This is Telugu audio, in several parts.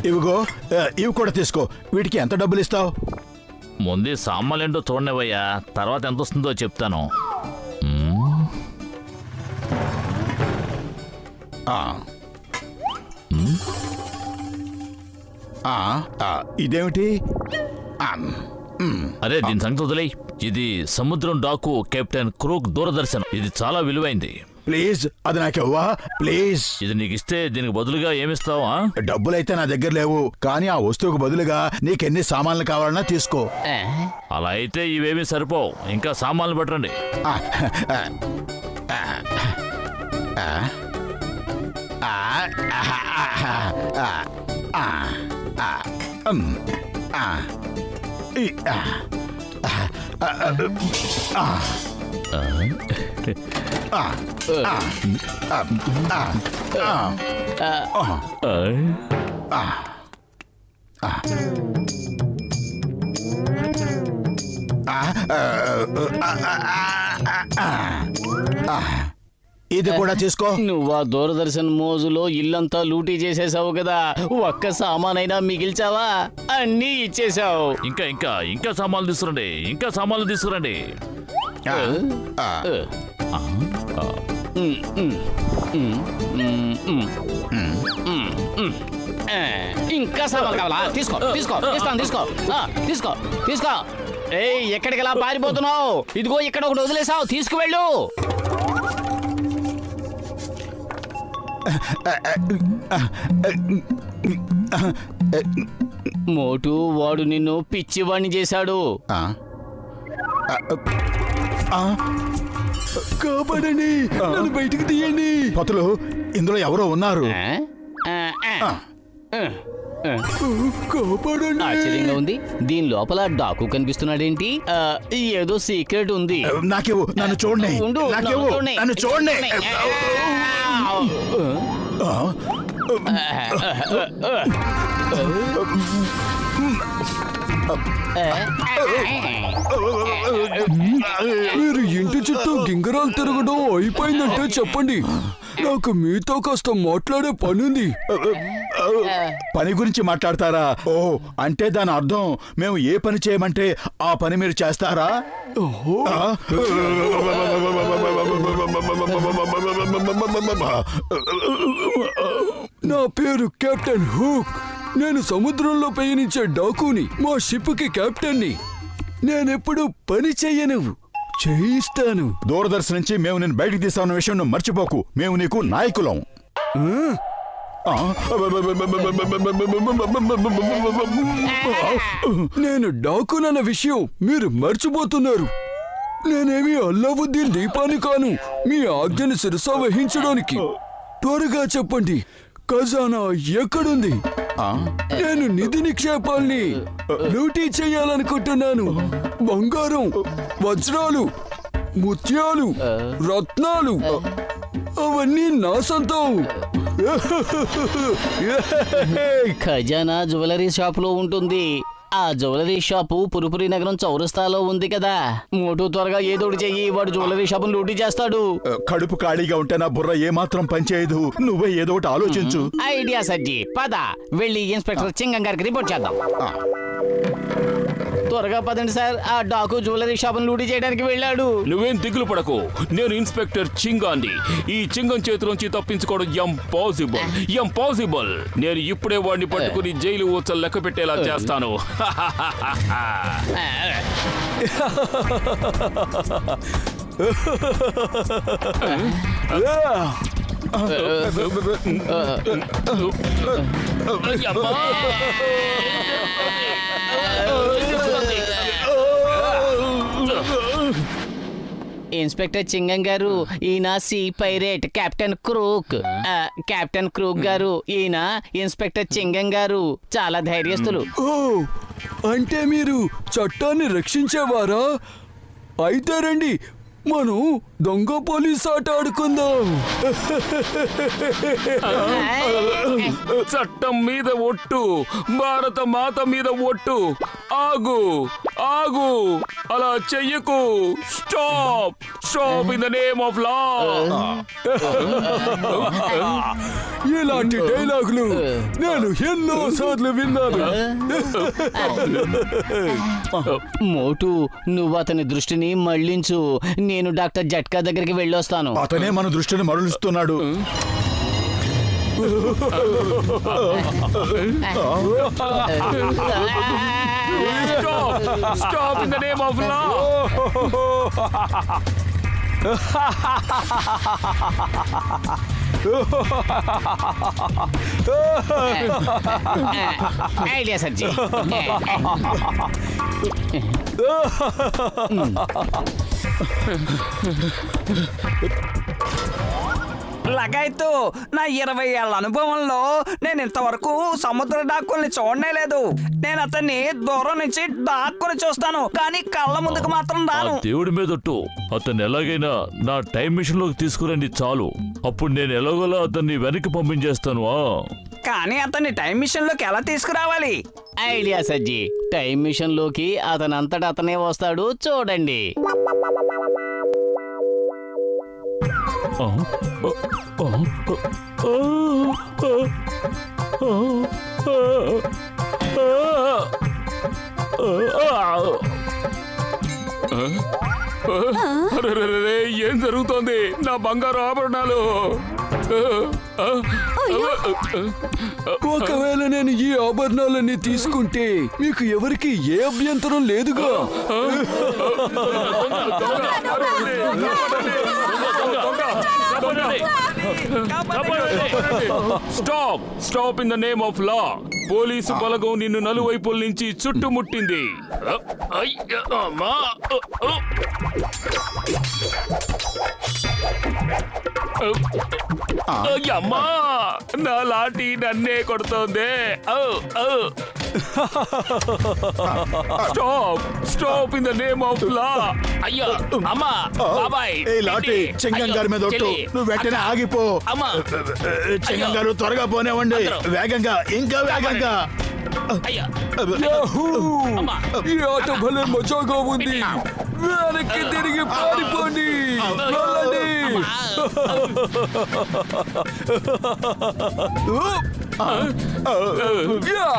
ఇవిగో ఇవి కూడా తీసుకో. వీటికి ఎంత డబ్బులు ఇస్తావు? ముందే సామాన్లేంటో చూడనివయ్యా, తర్వాత ఎంత వస్తుందో చెప్తాను. ఇదేమిటి? అరే దీని సంగతి వదిలేయ్. ఇది సముద్రం డాకు కెప్టెన్ క్రూక్ దూరదర్శన్. ఇది చాలా విలువైంది. ప్లీజ్ అది నాకివ్వా ప్లీజ్. ఇది నీకు ఇస్తే దీనికి బదులుగా ఏమిస్తావా? డబ్బులైతే నా దగ్గర లేవు, కానీ ఆ వస్తువుకు బదులుగా నీకెన్ని సామాన్లు కావాలన్నా తీసుకో. అలా అయితే ఇవేమీ సరిపోవు, ఇంకా సామాన్లు పట్టండి. ఇది కూడా తీసుకో. నువ్వు ఆ దూరదర్శన్ మోజులో ఇల్లంతా లూటీ చేసేసావు కదా, ఒక్క సామానైనా మిగిల్చావా? అన్నీ ఇచ్చేసావు. ఇంకా ఇంకా ఇంకా సామాన్లు తీసుకురండి, ఇంకా సామాన్లు తీసుకురండి. ఇంకా సామాన్లు కావాలా? తీసుకో తీసుకో, ఇస్తాను, తీసుకో తీసుకో తీసుకో. ఏయ్ ఎక్కడికి ఎలా పారిపోతున్నావు? ఇదిగో ఇక్కడ ఒకటి వదిలేసావు, తీసుకువెళ్ళు. మోటు వాడు నిన్ను పిచ్చివాణ్ణి చేశాడు. కాపాడండి, నన్ను బయటికి తీయండి. పతులు ఇందులో ఎవరో ఉన్నారు. కాపాడండి. ఆశ్చర్యంగా ఉంది, దీని లోపల డాకు కనిపిస్తున్నాడేంటి? ఏదో సీక్రెట్ ఉంది. నాకేవు, నన్ను చూడండి. ఉండు, నాకేవు, నన్ను చూడండి. మీరు ఇంటి చుట్టూ గింగరాలు తిరగడం అయిపోయిందంటే చెప్పండి, నాకు మీతో కాస్త మాట్లాడే పనుంది. పని గురించి మాట్లాడతారా? ఓ అంటే దాని అర్థం మేము ఏ పని చేయమంటే ఆ పని మీరు చేస్తారా? నా పేరు కెప్టెన్ హుక్. నేను సముద్రంలో పయనించే డాకుని, మా షిప్కి కెప్టెన్ని. నేనెప్పుడు పని చెయ్యను, చేయిస్తాను. దూరదర్శన్ నుంచి మేము నేను బయటికి తీసామన్న విషయం నువ్వు మర్చిపోకు. మేము నీకు నాయకులం. నేను డాకునన్న విషయం మీరు మర్చిపోతున్నారు. నేనేమి అల్లావుద్దీన్ దీపాన్ని కాను, మీ ఆజ్ఞను శిరసా వహించడానికి. త్వరగా చెప్పండి, ఖజానా ఎక్కడుంది? నేను నిధి నిక్షేపాల్ని లూటీ చేయాలనుకుంటున్నాను. బంగారం, వజ్రాలు, ముత్యాలు, రత్నాలు అవన్నీ నా సొంతం. ఖజానా జ్యువెలరీ షాప్ లో ఉంటుంది. ఆ జ్యువెలరీ షాపు పురుపురి నగరం చౌరస్తాలో ఉంది కదా. మోటు త్వరగా ఏదోటి చెయ్యి, వాడు జ్యువెలరీ షాపును లూటీ చేస్తాడు. కడుపు ఖాళీగా ఉంటే నా బుర్ర ఏమాత్రం పనిచేయదు. నువ్వే ఏదో ఒకటి ఆలోచించు. ఐడియా సజ్జి, పద వెళ్ళి ఇన్స్పెక్టర్ చింగం గారికి రిపోర్ట్ చేద్దాం. త్వరగా పదండి సార్, ఆ డాకు జ్యువెలరీ షాపును లూటీ చేయడానికి వెళ్ళాడు. నువ్వేం దిగులు పడకు, నేను ఇన్స్పెక్టర్ చింగాన్ని. ఈ చింగం చేతిలోంచి తప్పించుకోవడం ఇంపాసిబుల్. నేను ఇప్పుడే వాడిని పట్టుకుని జైలు ఊచలు లెక్క పెట్టేలా చేస్తాను. ఇన్స్పెక్టర్ చింగం గారు, ఈయన sea pirate captain crook. Captain crook గారు, ఈయన ఇన్స్పెక్టర్ చింగం గారు. చాలా ధైర్యస్తులు. ఓ అంటే మీరు చట్టాన్ని రక్షించేవారా? అయితే రండి, మనం దొంగ పోలీస్ ఆట ఆడుకుందాం. చట్టం మీద ఒట్టు, భారత మాత మీద ఒట్టు. ఆగు ఆగు, అలా చెయ్యకు. Stop stop in the name of లా. ఇలాంటి డైలాగులు నేను ఎన్నో సార్లు విన్నాను. మోటు నువ్వు అతని దృష్టిని మళ్ళించు. నేను డాక్టర్ జట్కా దగ్గరికి వెళ్ళొస్తాను. అతనే మన దృష్టిని మరలుస్తున్నాడు. Stop in the name of law. Idea సర్జీ. లగాయత్తు నా 20 ఏళ్ల అనుభవంలో నేను ఇంతవరకు సముద్ర డాక్కుల్ని చూడనే లేదు. నేను అతన్ని దూరం నుంచి డాక్కుని చూస్తాను, కానీ కళ్ళ ముందుకు మాత్రం ఆ రాను. దేవుడి మీదొట్టు అతన్ని ఎలాగైనా నా టైం మిషన్ లోకి తీసుకురండి చాలు. అప్పుడు నేను ఎలాగోలా అతన్ని వెనక్కి పంపించేస్తాను. కానీ అతన్ని టైం మిషన్ లోకి ఎలా తీసుకురావాలి? ఐడియా సజ్జీ. టైం మిషన్ లోకి అతనంతట అతనే వస్తాడు, చూడండి. అరెరెరెరె, ఏం జరుగుతోంది? నా బంగారు ఆభరణాలు. ఒకవేళ నేను ఈ ఆభరణాలన్నీ తీసుకుంటే మీకు ఎవరికి ఏ అభ్యంతరం లేదుగా. Stop stop in the name of law. Police బలగం నిన్ను నలువైపుల నుంచి చుట్టుముట్టింది. అమ్మా, నా లాఠీ నన్నే కొడుతోంది. Stop stop in the name of law. అయ్యో అమ్మా, బాబాయ్, ఏ లాటి చెంగం గారి మీద ఒట్టు. నువ్వు వెంటనే ఆగిపో. అమ్మా, చెంగం గారు త్వరగా పోనేవ్వండి. వేగంగా, ఇంకా వేగంగా. అయ్యా, యాహూ! ఈ ఆట భలే మజాగా ఉంది. వెనక్కి తిరిగి పారిపోండి. వెళ్ళండి. యా!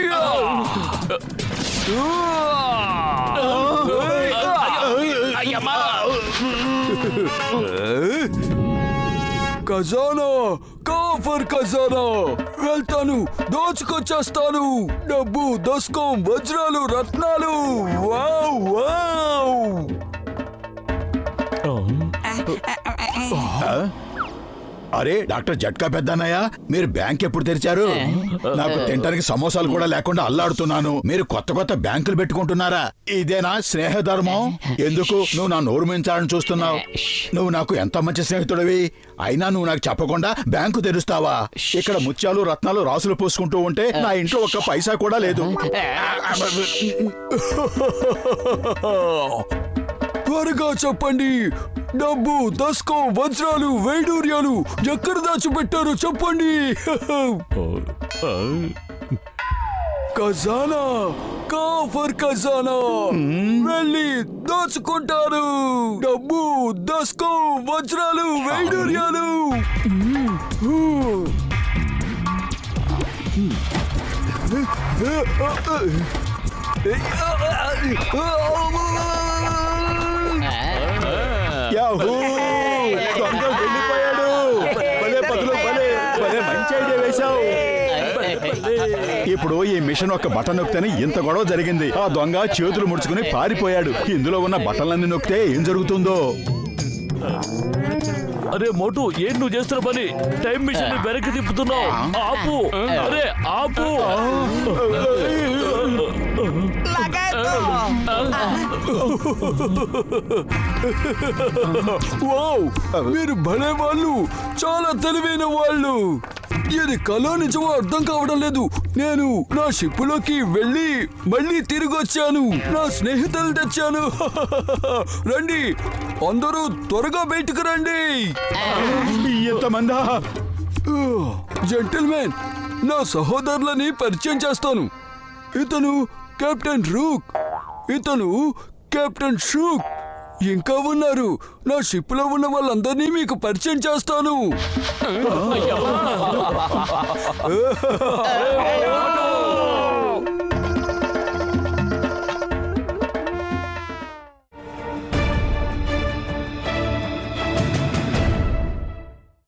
యా! అయ్యమ్మా. ఖజానా, కాఫర్ ఖజానా. వెళ్తాను, దోచుకొచ్చేస్తాను. డబ్బు, దస్కం, వజ్రాలు, రత్నాలు. Wow wow. అరే డాక్టర్ జట్కా పెద్దన్నయ్య, మీరు బ్యాంక్ ఎప్పుడు తెరిచారు? నాకు తినడానికి సమోసాలు కూడా లేకుండా అల్లాడుతున్నాను. మీరు కొత్త కొత్త బ్యాంకులు పెట్టుకుంటున్నారా? ఇదేనా స్నేహధర్మం? ఎందుకు నువ్వు నా నోరు మించాలని చూస్తున్నావు? నువ్వు నాకు ఎంత మంచి స్నేహితుడివి, అయినా నువ్వు నాకు చెప్పకుండా బ్యాంకు తెరుస్తావా? ఇక్కడ ముత్యాలు రత్నాలు రాసులు పోసుకుంటూ ఉంటే నా ఇంట్లో ఒక్క పైసా కూడా లేదు. త్వరగా చెప్పండి. డబ్బు, దస్కం, వజ్రాలు, వైడూర్యాలు ఎక్కడ దాచిపెట్టారు చెప్పండి. ఖజానా, కాఫర్ ఖజానా. వెళ్ళి దాచుకుంటారు. డబ్బు, దస్కం, వజ్రాలు, వైడూర్యాలు. యాహూ! దొంగ వెళ్ళిపోయాడు. భలే పదులు, భలే భలే మంచి ఐడియా వేశావు. ఇప్పుడు ఈ మిషన్ ఒక బటన్ నొక్కితేనే ఇంత గొడవ జరిగింది. ఆ దొంగ చేతులు ముడుచుకుని పారిపోయాడు. ఇందులో ఉన్న బటన్లన్నీ నొక్కితే ఏం జరుగుతుందో? అరే మోటు, ఏం నువ్వు చేస్తున్న పని? టైం మిషన్ వెనక్కి తిప్పుతున్నావు. ఆపు, అరే ఆపు. వావ్! మీరు భలే వాళ్ళు, చాలా తెలివైన వాళ్ళు. ఇది కలో నిజమో అర్థం కావడం లేదు. నేను నా షిప్పులోకి వెళ్ళి మళ్ళీ తిరిగి వచ్చాను. నా స్నేహితులు తెచ్చాను. రండి, అందరూ త్వరగా బయటకు రండి. ఎంతమందా? జెంటిల్మెన్, నా సహోదరులని పరిచయం చేస్తాను. ఇతను కెప్టెన్ రూక్. ఇతను కెప్టెన్ షూక్ ఇంకా ఉన్నారు. నా షిప్ లో ఉన్న వాళ్ళందరినీ మీకు పరిచయం చేస్తాను.